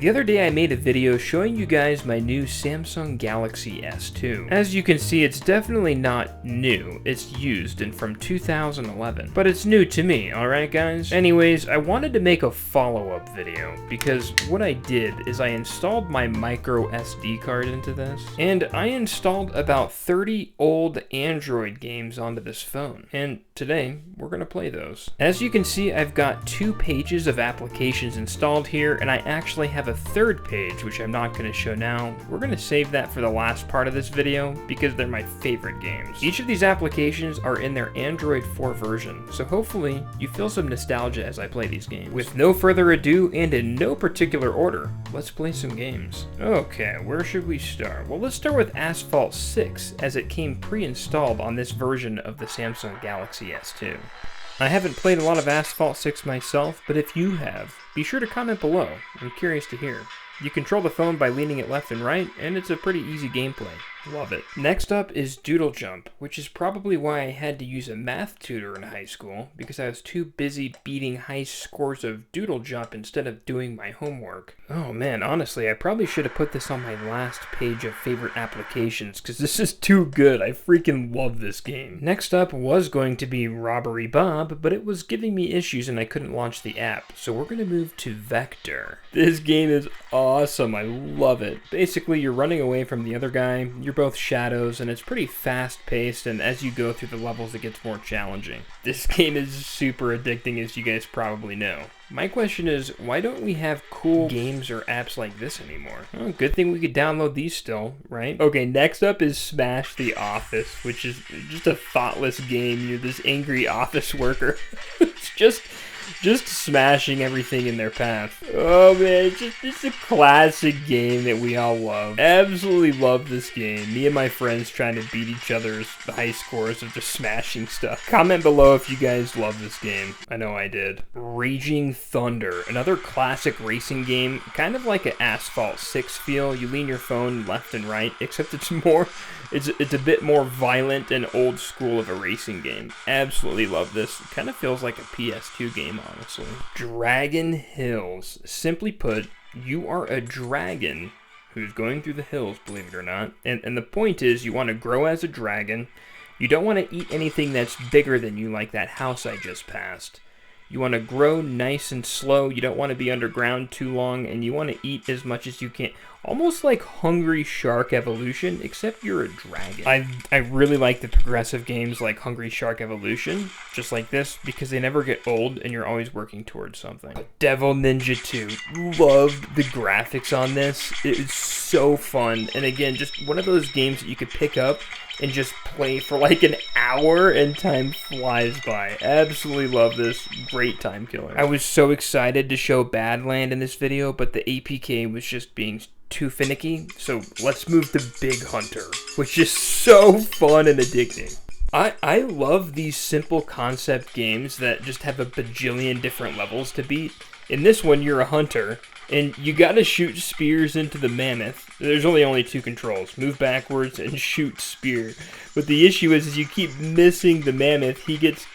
The other day I made a video showing you guys my new Samsung Galaxy S2. As you can see, it's definitely not new, it's used and from 2011. But it's new to me, alright guys? Anyways, I wanted to make a follow-up video, because what I did is I installed my micro SD card into this, and I installed about 30 old Android games onto this phone. And today, we're gonna play those. As you can see, I've got 2 pages of applications installed here, and I actually have a third page, which I'm not going to show now. We're going to save that for the last part of this video because they're my favorite games. Each of these applications are in their Android 4 version, so hopefully you feel some nostalgia as I play these games. With no further ado and in no particular order, let's play some games. Okay, where should we start? Well, let's start with Asphalt 6 as it came pre-installed on this version of the Samsung Galaxy S2. I haven't played a lot of Asphalt 6 myself, but if you have, be sure to comment below. I'm curious to hear. You control the phone by leaning it left and right, and it's a pretty easy gameplay. Love it. Next up is Doodle Jump, which is probably why I had to use a math tutor in high school, because I was too busy beating high scores of Doodle Jump instead of doing my homework. Oh man, honestly, I probably should have put this on my last page of favorite applications, because this is too good. I freaking love this game. Next up was going to be Robbery Bob, but it was giving me issues and I couldn't launch the app, so we're going to move to Vector. This game is awesome. I love it. Basically, you're running away from the other guy. You're both shadows, and it's pretty fast-paced, and as you go through the levels, it gets more challenging. This game is super addicting, as you guys probably know. My question is, why don't we have cool games or apps like this anymore? Oh, good thing we could download these still, right? Okay, next up is Smash the Office, which is just a thoughtless game. You're this angry office worker. It's just smashing everything in their path. Oh man, it's a classic game that we all love. Absolutely love this game. Me and my friends trying to beat each other's high scores of just smashing stuff. Comment below if you guys love this game. I know I did. Raging Thunder, another classic racing game, kind of like an Asphalt 6 feel. You lean your phone left and right, except it's a bit more violent and old school of a racing game. Absolutely love this. Kind of feels like a PS2 game, honestly. Dragon Hills. Simply put, you are a dragon who's going through the hills, believe it or not. And the point is, you want to grow as a dragon. You don't want to eat anything that's bigger than you, like that house I just passed. You want to grow nice and slow. You don't want to be underground too long, and you want to eat as much as you can. Almost like Hungry Shark Evolution, except you're a dragon. I really like the progressive games like Hungry Shark Evolution, just like this, because they never get old and you're always working towards something. Devil Ninja 2. Loved the graphics on this. It is so fun. And again, just one of those games that you could pick up and just play for like an hour and time flies by. Absolutely love this. Great time killer. I was so excited to show Badland in this video, but the APK was just being too finicky, so let's move to Big Hunter, which is so fun and addicting. I love these simple concept games that just have a bajillion different levels to beat. In this one, you're a hunter, and you gotta shoot spears into the mammoth. There's only 2 controls, move backwards and shoot spear. But the issue is you keep missing the mammoth, he gets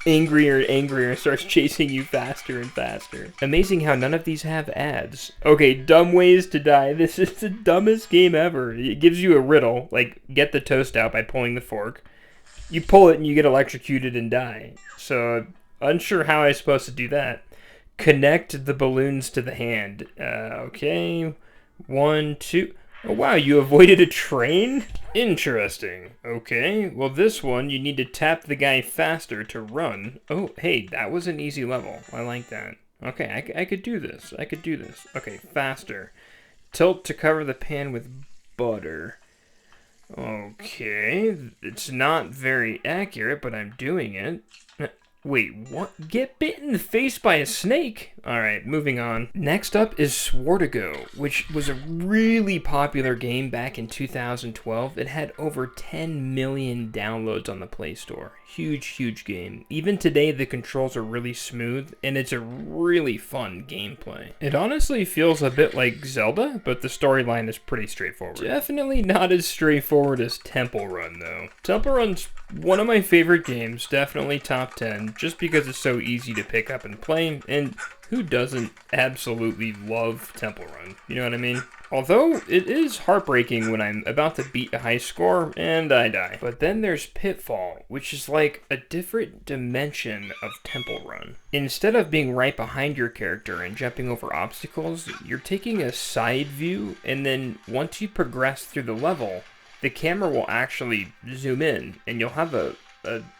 angrier and angrier and starts chasing you faster and faster. Amazing how none of these have ads. Okay, dumb ways to die. This is the dumbest game ever. It gives you a riddle, like get the toast out by pulling the fork. You pull it and you get electrocuted and die. So, unsure how I'm supposed to do that. Connect the balloons to the hand. Okay, 1, 2... Oh wow, you avoided a train? Interesting. Okay, well this one, you need to tap the guy faster to run. Oh, hey, that was an easy level. I like that. Okay, I could do this. I could do this. Okay, faster. Tilt to cover the pan with butter. Okay, it's not very accurate, but I'm doing it. Wait, what? Get bit in the face by a snake? Alright, moving on. Next up is Swordigo, which was a really popular game back in 2012. It had over 10 million downloads on the Play Store. Huge, huge game. Even today, the controls are really smooth, and it's a really fun gameplay. It honestly feels a bit like Zelda, but the storyline is pretty straightforward. Definitely not as straightforward as Temple Run, though. Temple Run's one of my favorite games, definitely top 10, just because it's so easy to pick up and play, and who doesn't absolutely love Temple Run? You know what I mean? Although, it is heartbreaking when I'm about to beat a high score and I die. But then there's Pitfall, which is like a different dimension of Temple Run. Instead of being right behind your character and jumping over obstacles, you're taking a side view, and then once you progress through the level, the camera will actually zoom in, and you'll have a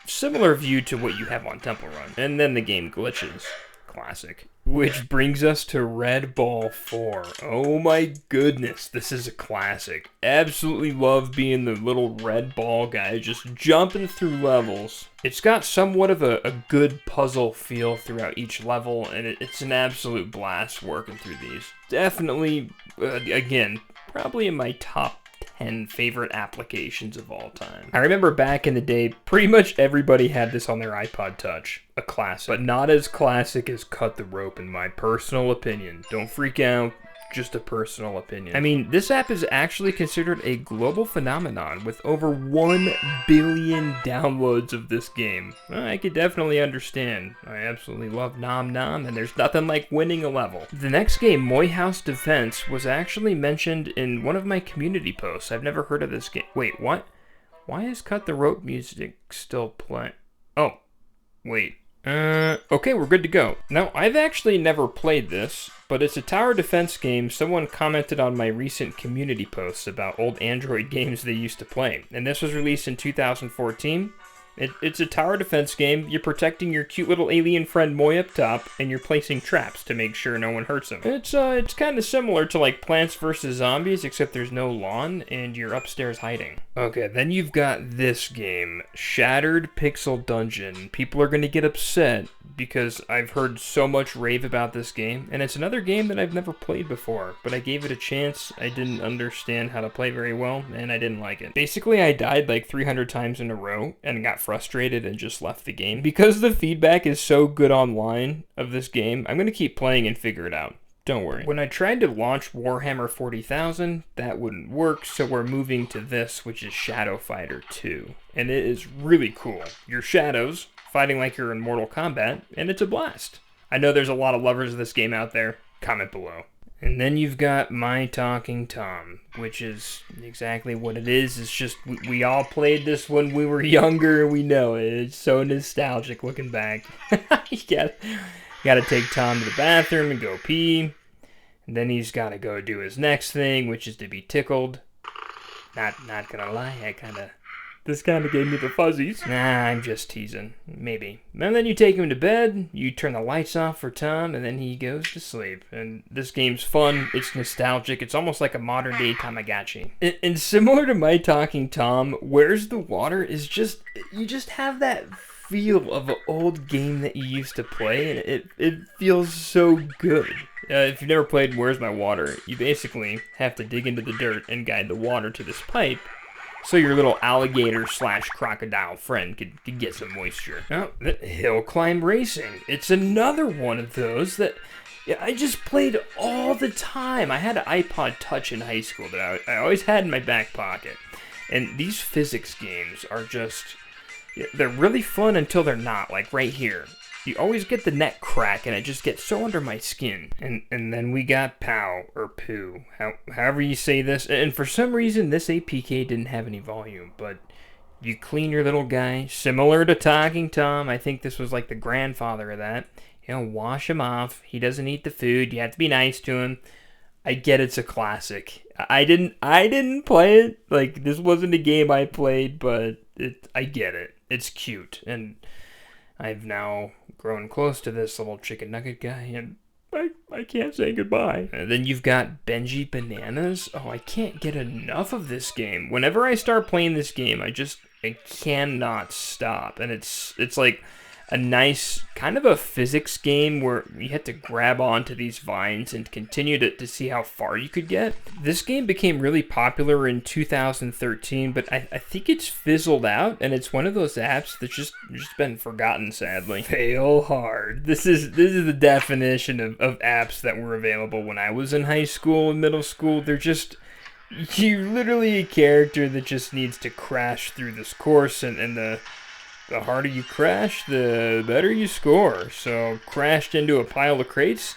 similar view to what you have on Temple Run. And then the game glitches. Classic. Which brings us to Red Ball 4. Oh my goodness, this is a classic. Absolutely love being the little red ball guy just jumping through levels. It's got somewhat of a good puzzle feel throughout each level, and it's an absolute blast working through these. Definitely, again, probably in my top 10 favorite applications of all time. I remember back in the day, pretty much everybody had this on their iPod Touch. A classic. But not as classic as Cut the Rope in my personal opinion. Don't freak out. Just a personal opinion. I mean, this app is actually considered a global phenomenon with over 1 billion downloads of this game. Well, I could definitely understand. I absolutely love Nom Nom, and there's nothing like winning a level. The next game, Myy House Defense, was actually mentioned in one of my community posts. I've never heard of this game. Wait, what? Why is Cut the Rope music still playing? Oh, wait. Okay, we're good to go. Now, I've actually never played this, but it's a tower defense game. Someone commented on my recent community posts about old Android games they used to play, and this was released in 2014. It's a tower defense game. You're protecting your cute little alien friend Moy up top, and you're placing traps to make sure no one hurts him. It's kind of similar to like Plants vs. Zombies, except there's no lawn, and you're upstairs hiding. Okay, then you've got this game, Shattered Pixel Dungeon. People are gonna get upset because I've heard so much rave about this game, and it's another game that I've never played before, but I gave it a chance. I didn't understand how to play very well, and I didn't like it. Basically, I died like 300 times in a row, and got frustrated and just left the game. Because the feedback is so good online of this game, I'm going to keep playing and figure it out. Don't worry. When I tried to launch Warhammer 40,000, that wouldn't work, so we're moving to this, which is Shadow Fighter 2. And it is really cool. You're shadows, fighting like you're in Mortal Kombat, and it's a blast. I know there's a lot of lovers of this game out there. Comment below. And then you've got My Talking Tom, which is exactly what it is. It's just, we all played this when we were younger, and we know it. It's so nostalgic looking back. You gotta take Tom to the bathroom and go pee. And then he's gotta go do his next thing, which is to be tickled. Not gonna lie, this kind of gave me the fuzzies. Nah, I'm just teasing. Maybe. And then you take him to bed, you turn the lights off for Tom, and then he goes to sleep. And this game's fun, it's nostalgic, it's almost like a modern-day Tamagotchi. And similar to My Talking Tom, Where's the Water is just, you just have that feel of an old game that you used to play, and it feels so good. If you've never played Where's My Water, you basically have to dig into the dirt and guide the water to this pipe, so your little alligator/crocodile friend could get some moisture. Oh, Hill Climb Racing. It's another one of those that I just played all the time. I had an iPod Touch in high school that I always had in my back pocket. And these physics games are just, they're really fun until they're not, like right here. You always get the neck crack, and it just gets so under my skin. And then we got Pow, or Poo, however you say this. And for some reason, this APK didn't have any volume, but you clean your little guy, similar to Talking Tom. I think this was like the grandfather of that. You know, wash him off. He doesn't eat the food. You have to be nice to him. I get it's a classic. I didn't play it. Like, this wasn't a game I played, but I get it. It's cute, and I've now grown close to this little chicken nugget guy, and I can't say goodbye. And then you've got Benji Bananas. Oh, I can't get enough of this game. Whenever I start playing this game, I cannot stop. And it's like a nice, kind of a physics game where you had to grab onto these vines and continue to see how far you could get. This game became really popular in 2013, but I think it's fizzled out, and it's one of those apps that's just been forgotten, sadly. Fail hard. This is the definition of apps that were available when I was in high school and middle school. They're just, You're literally a character that just needs to crash through this course, and the harder you crash, the better you score. So, crashed into a pile of crates,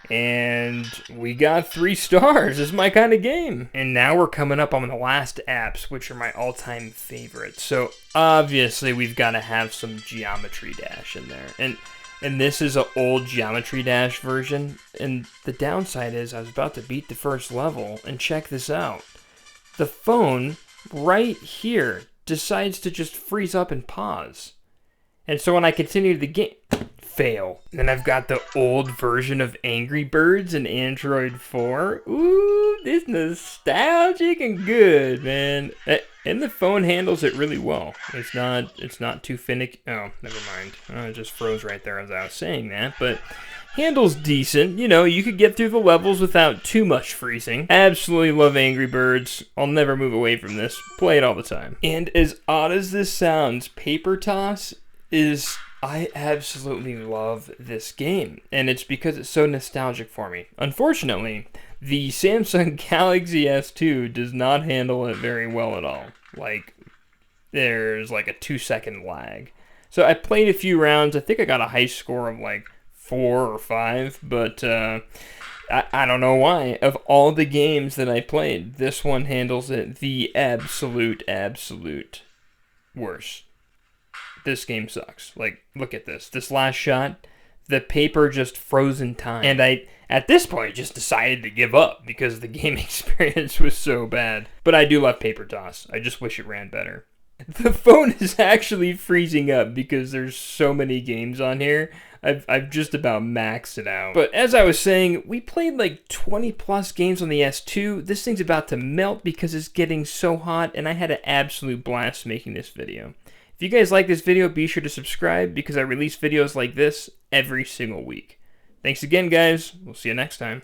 and we got 3 stars. This is my kind of game. And now we're coming up on the last apps, which are my all-time favorites. So, obviously, we've got to have some Geometry Dash in there. And this is an old Geometry Dash version, and the downside is I was about to beat the first level, and check this out. The phone, right here, decides to just freeze up and pause. And so when I continue the game, fail. Then I've got the old version of Angry Birds in Android 4. Ooh, this nostalgic and good, man. And the phone handles it really well. It's not too finicky. Oh, never mind. It just froze right there as I was saying that. But handles decent. You know, you could get through the levels without too much freezing. Absolutely love Angry Birds. I'll never move away from this. Play it all the time. And as odd as this sounds, Paper Toss is... I absolutely love this game, and it's because it's so nostalgic for me. Unfortunately, the Samsung Galaxy S2 does not handle it very well at all. Like, there's like a 2-second lag. So I played a few rounds. I think I got a high score of like 4 or 5, but I don't know why. Of all the games that I played, this one handles it the absolute worst. This game sucks. Like, look at this. This last shot, the paper just froze in time. And I, at this point, just decided to give up because the game experience was so bad. But I do love Paper Toss. I just wish it ran better. The phone is actually freezing up because there's so many games on here. I've just about maxed it out. But as I was saying, we played like 20 plus games on the S2. This thing's about to melt because it's getting so hot, and I had an absolute blast making this video. If you guys like this video, be sure to subscribe because I release videos like this every single week. Thanks again, guys. We'll see you next time.